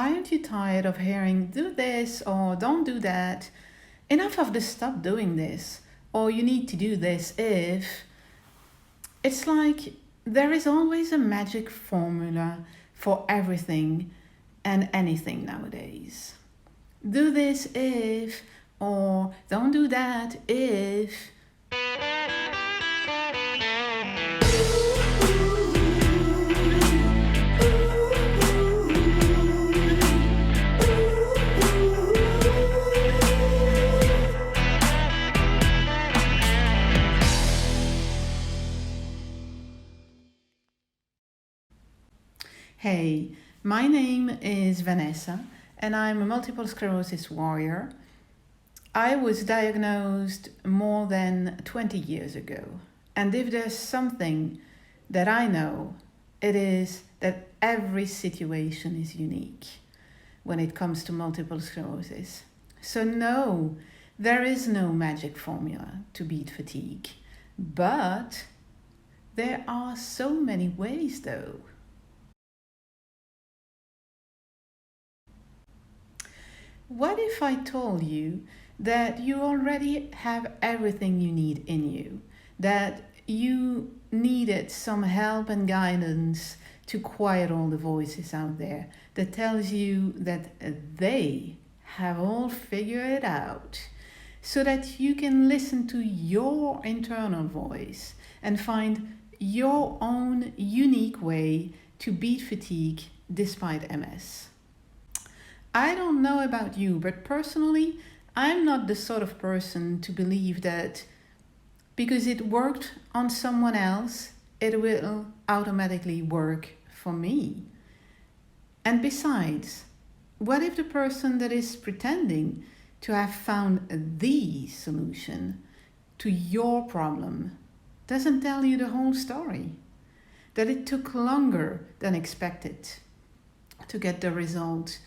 Aren't you tired of hearing do this or don't do that? Enough of this, stop doing this. Or you need to do this if. It's like there is always a magic formula for everything and anything nowadays. Do this if, or don't do that if. Hey, my name is Vanessa and I'm a multiple sclerosis warrior. I was diagnosed more than 20 years ago. And if there's something that I know, it is that every situation is unique when it comes to multiple sclerosis. So no, there is no magic formula to beat fatigue. But there are so many ways though. What if I told you that you already have everything you need in you? That you needed some help and guidance to quiet all the voices out there that tells you that they have all figured it out, so that you can listen to your internal voice and find your own unique way to beat fatigue despite MS. I don't know about you, but personally, I'm not the sort of person to believe that because it worked on someone else, it will automatically work for me. And besides, what if the person that is pretending to have found the solution to your problem doesn't tell you the whole story? That it took longer than expected to get the result.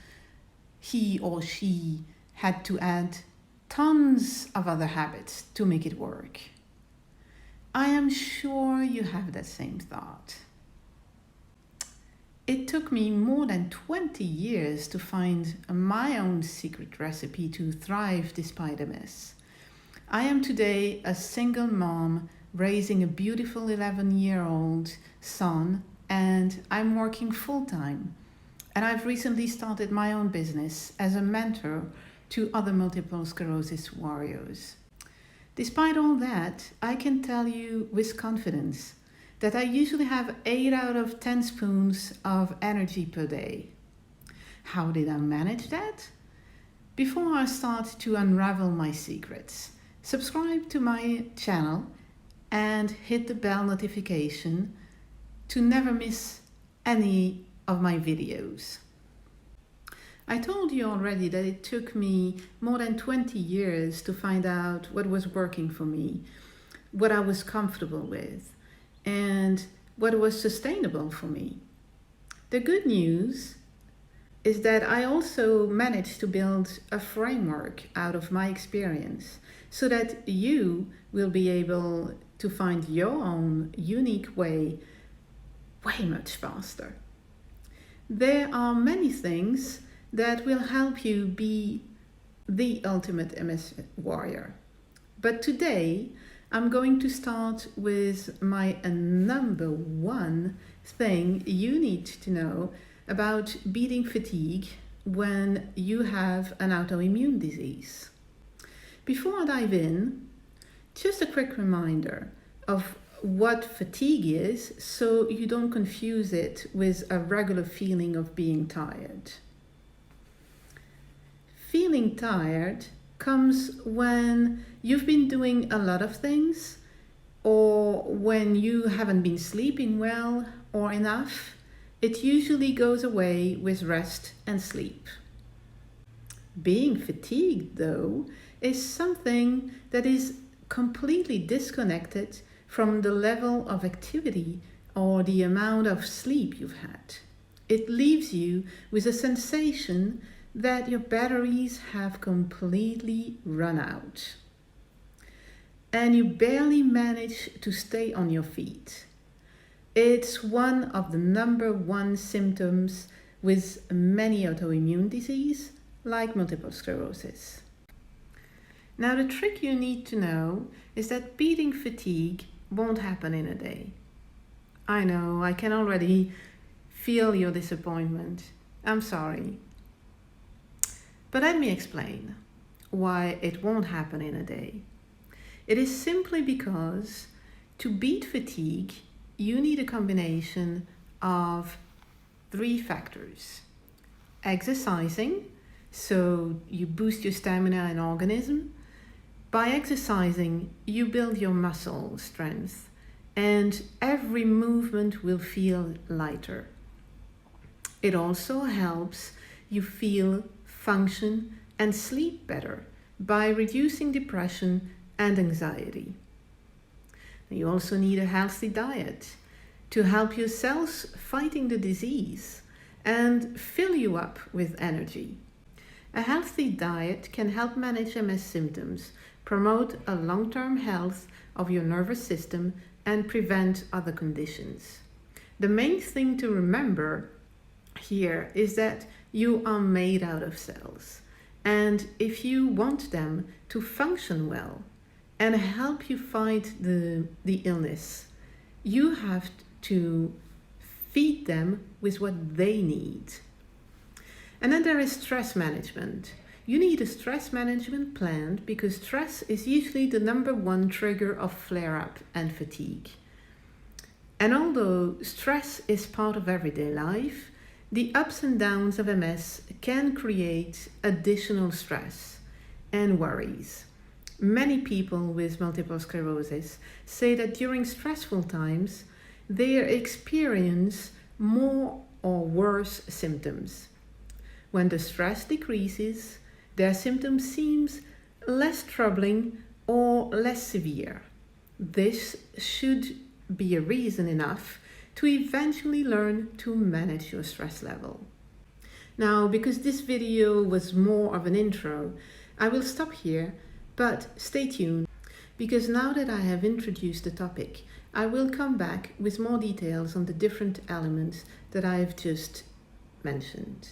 He or she had to add tons of other habits to make it work. I am sure you have that same thought. It took me more than 20 years to find my own secret recipe to thrive despite MS. I am today a single mom raising a beautiful 11-year-old son, and I'm working full-time. And I've recently started my own business as a mentor to other multiple sclerosis warriors. Despite all that, I can tell you with confidence that I usually have 8 out of 10 spoons of energy per day. How did I manage that? Before I start to unravel my secrets, subscribe to my channel and hit the bell notification to never miss any of my videos. I told you already that it took me more than 20 years to find out what was working for me, what I was comfortable with, and what was sustainable for me. The good news is that I also managed to build a framework out of my experience so that you will be able to find your own unique way way much faster. There are many things that will help you be the ultimate MS warrior. But today, I'm going to start with my number one thing you need to know about beating fatigue when you have an autoimmune disease. Before I dive in, just a quick reminder of what fatigue is so you don't confuse it with a regular feeling of being tired. Feeling tired comes when you've been doing a lot of things, or when you haven't been sleeping well or enough. It usually goes away with rest and sleep. Being fatigued, though, is something that is completely disconnected from the level of activity or the amount of sleep you've had. It leaves you with a sensation that your batteries have completely run out and you barely manage to stay on your feet. It's one of the number one symptoms with many autoimmune disease like multiple sclerosis. Now, the trick you need to know is that beating fatigue won't happen in a day. I know, I can already feel your disappointment. I'm sorry. But let me explain why it won't happen in a day. It is simply because to beat fatigue, you need a combination of 3 factors. Exercising, so you boost your stamina and organism. By exercising, you build your muscle strength, and every movement will feel lighter. It also helps you feel, function, and sleep better by reducing depression and anxiety. You also need a healthy diet to help your cells fighting the disease and fill you up with energy. A healthy diet can help manage MS symptoms, promote a long-term health of your nervous system, and prevent other conditions. The main thing to remember here is that you are made out of cells, and if you want them to function well and help you fight the illness, you have to feed them with what they need. And then there is stress management. You need a stress management plan because stress is usually the number 1 trigger of flare-up and fatigue. And although stress is part of everyday life, the ups and downs of MS can create additional stress and worries. Many people with multiple sclerosis say that during stressful times, they experience more or worse symptoms. When the stress decreases, their symptoms seem less troubling or less severe. This should be a reason enough to eventually learn to manage your stress level. Now, because this video was more of an intro, I will stop here, but stay tuned, because now that I have introduced the topic, I will come back with more details on the different elements that I have just mentioned.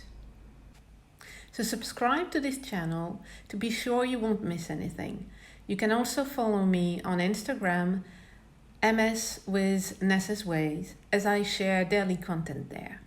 So subscribe to this channel to be sure you won't miss anything. You can also follow me on Instagram, MS with Nessa's Ways, as I share daily content there.